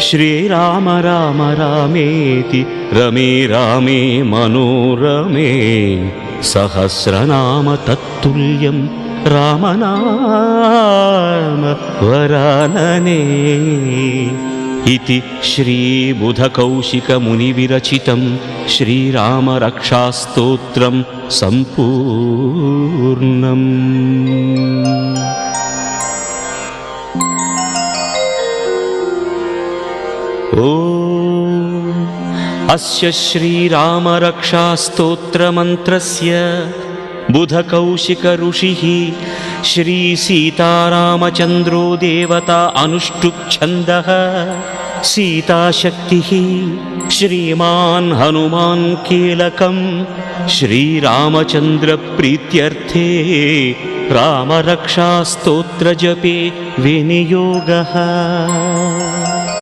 श्रीराम राम रामेति रमे रामे मनोरमे सहस्रनाम तत्तुल्यं रामनाम वरानने इति श्रीबुधकौशिकमुनिविरचितं श्रीरामरक्षास्तोत्रं सम्पूर्णम्। अस्य श्रीरामरक्षास्तोत्रमन्त्रस्य बुधकौशिक ऋषिः श्रीसीतारामचन्द्रो देवता अनुष्टुप् छन्दः सीताशक्तिः श्रीमान् हनुमान् कीलकं श्रीरामचन्द्रप्रीत्यर्थे रामरक्षास्तोत्रजपे विनियोगः।